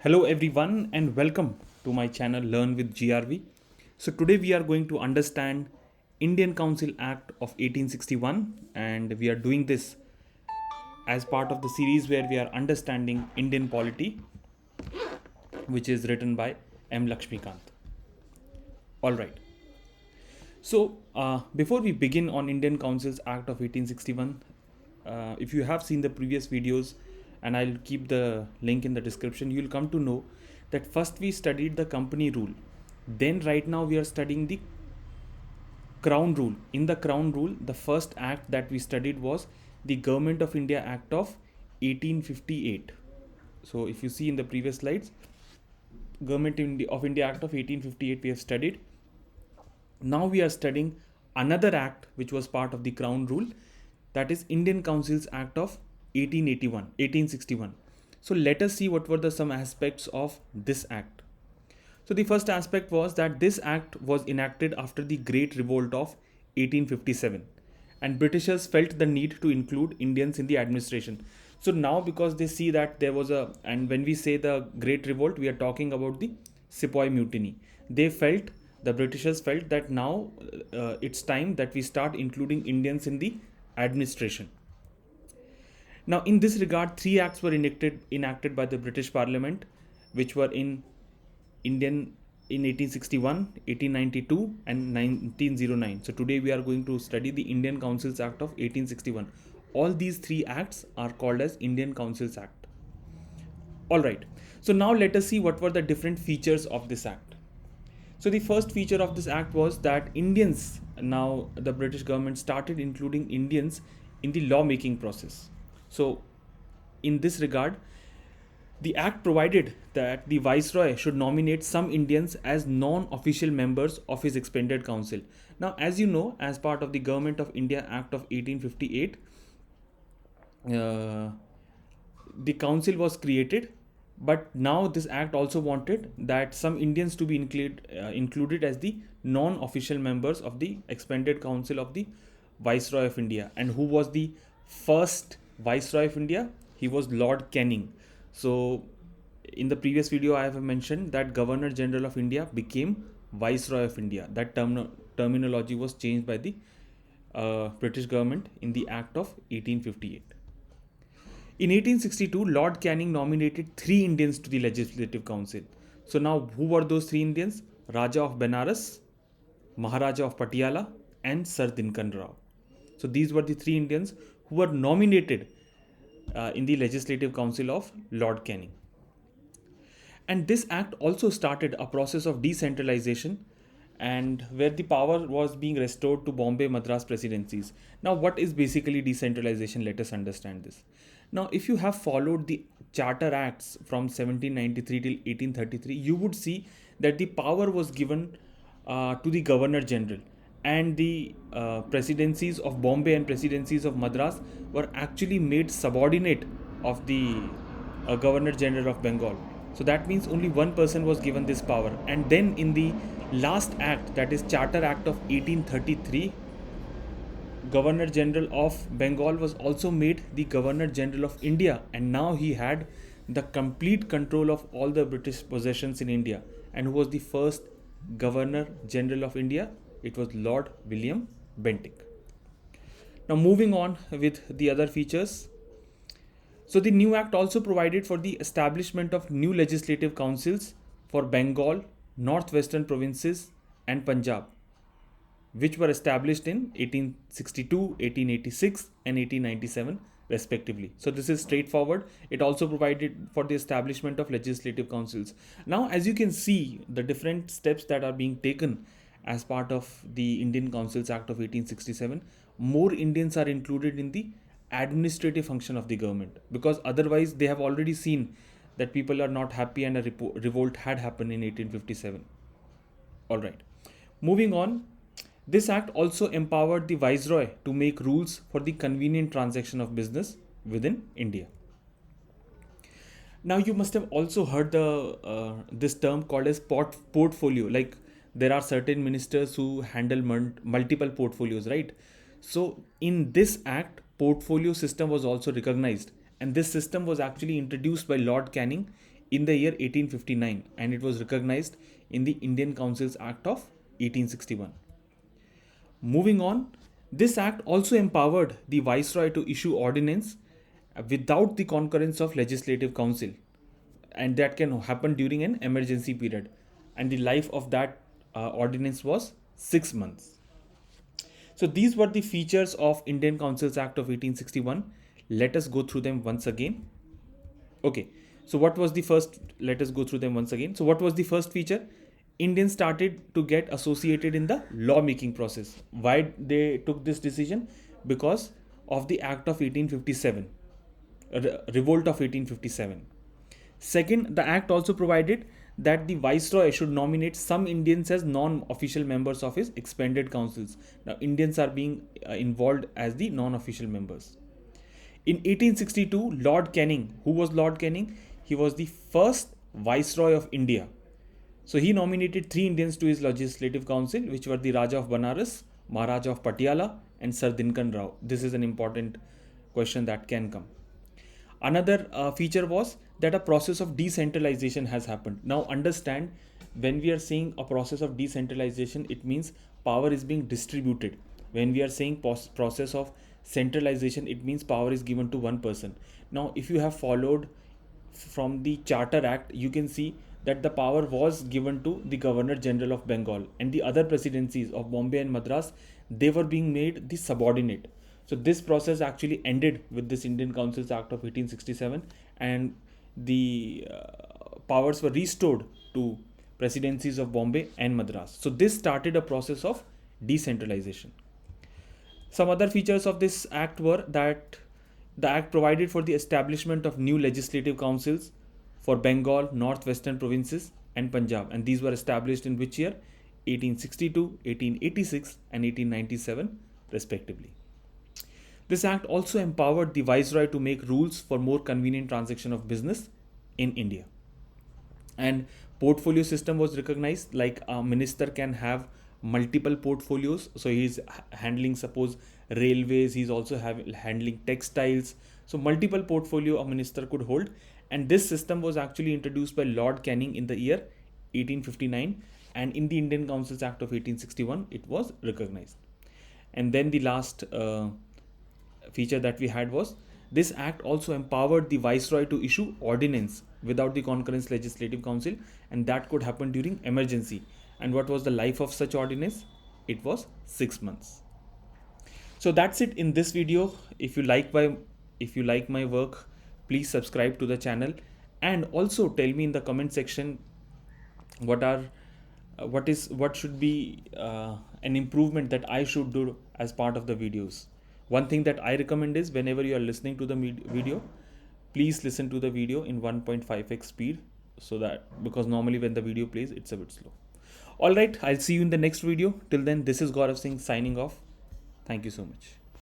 Hello everyone and welcome to my channel Learn with GRV. So today we are going to understand Indian Council Act of 1861 and we are doing this as part of the series where we are understanding Indian polity, which is written by M. Lakshmikant. Alright, so before we begin on Indian Councils Act of 1861, if you have seen the previous videos, and I'll keep the link in the description, you'll come to know that first we studied the company rule. Then right now we are studying the crown rule. In the crown rule, the first act that we studied was the Government of India Act of 1858. So if you see in the previous slides, Government of India Act of 1858 we have studied. Now we are studying another act which was part of the crown rule, that is Indian Councils Act of 1861. So let us see what were some aspects of this act. So the first aspect was that this act was enacted after the Great Revolt of 1857 and Britishers felt the need to include Indians in the administration. So now because they see that there was and when we say the Great Revolt, we are talking about the Sepoy Mutiny. The Britishers felt that now it's time that we start including Indians in the administration. Now, in this regard, three acts were enacted by the British Parliament, which were in 1861, 1892, and 1909. So today we are going to study the Indian Councils Act of 1861. All these three acts are called as Indian Councils Act. All right. So now let us see what were the different features of this act. So the first feature of this act was that now the British government started including Indians in the law-making process. So in this regard, the act provided that the Viceroy should nominate some Indians as non-official members of his expanded council. Now, as you know, as part of the Government of India Act of 1858, the council was created, but now this act also wanted that some Indians to be included as the non-official members of the expanded council of the Viceroy of India. And who was the first Viceroy of India? He was Lord Canning. So in the previous video I have mentioned that Governor General of India became Viceroy of India. That terminology was changed by the British government in the Act of 1858. In 1862, Lord Canning nominated 3 Indians to the Legislative Council. So now who were those 3 Indians? Raja of Benares, Maharaja of Patiala, and Sir Dinkan Rao. So these were the 3 Indians who were nominated in the Legislative Council of Lord Canning. And this act also started a process of decentralization, and where the power was being restored to Bombay Madras presidencies. Now what is basically decentralization? Let us understand this. Now if you have followed the Charter Acts from 1793 till 1833, you would see that the power was given to the Governor General, and the presidencies of Bombay and presidencies of Madras were actually made subordinate of the Governor General of Bengal. So that means only one person was given this power. And then in the last act, that is Charter Act of 1833, Governor General of Bengal was also made the Governor General of India, and now he had the complete control of all the British possessions in India. And who was the first Governor General of India? It was Lord William Bentinck. Now moving on with the other features. So the new act also provided for the establishment of new legislative councils for Bengal, northwestern provinces, and Punjab, which were established in 1862, 1886, and 1897 respectively. So this is straightforward. It also provided for the establishment of legislative councils. Now as you can see, the different steps that are being taken as part of the Indian Councils Act of 1867, more Indians are included in the administrative function of the government, because otherwise they have already seen that people are not happy and a revolt had happened in 1857. All right, moving on. This act also empowered the Viceroy to make rules for the convenient transaction of business within India. Now you must have also heard this term called as portfolio. Like there are certain ministers who handle multiple portfolios, right? So in this act, portfolio system was also recognized, and this system was actually introduced by Lord Canning in the year 1859, and it was recognized in the Indian Councils Act of 1861. Moving on, this act also empowered the Viceroy to issue ordinance without the concurrence of Legislative Council, and that can happen during an emergency period. And the life of that ordinance was 6 months. So these were the features of Indian Councils Act of 1861. Let us go through them once again. Okay, so what was the first? Let us go through them once again. So what was the first feature? Indians started to get associated in the lawmaking process. Why they took this decision? Because of the Act of 1857, Revolt of 1857. Second, the act also provided that the Viceroy should nominate some Indians as non-official members of his expanded councils. Now, Indians are being involved as the non-official members. In 1862, Lord Canning, who was Lord Canning? He was the first Viceroy of India. So he nominated 3 Indians to his legislative council, which were the Raja of Banaras, Maharaja of Patiala, and Sir Dinkan Rao. This is an important question that can come. Another feature was that a process of decentralization has happened. Now understand, when we are saying a process of decentralization, it means power is being distributed. When we are saying process of centralization, it means power is given to one person. Now if you have followed from the Charter Act, you can see that the power was given to the Governor General of Bengal, and the other presidencies of Bombay and Madras, they were being made the subordinate. So this process actually ended with this Indian Councils Act of 1867, and the powers were restored to presidencies of Bombay and Madras. So this started a process of decentralization. Some other features of this act were that the act provided for the establishment of new legislative councils for Bengal, northwestern provinces, and Punjab, and these were established in which year? 1862, 1886, and 1897 respectively. This act also empowered the Viceroy to make rules for more convenient transaction of business in India. And portfolio system was recognized, like a minister can have multiple portfolios. So he's handling, suppose, railways, he's also handling textiles. So multiple portfolio a minister could hold. And this system was actually introduced by Lord Canning in the year 1859, and in the Indian Councils Act of 1861 it was recognized. And then the last feature that we had was, this act also empowered the Viceroy to issue ordinance without the concurrence Legislative Council, and that could happen during emergency. And what was the life of such ordinance? It was 6 months. So that's it in this video. If you like my work, please subscribe to the channel, and also tell me in the comment section what should be an improvement that I should do as part of the videos. One thing that I recommend is, whenever you are listening to the video, please listen to the video in 1.5x speed, so that, because normally when the video plays, it's a bit slow. All right, I'll see you in the next video. Till then, this is Gaurav Singh signing off. Thank you so much.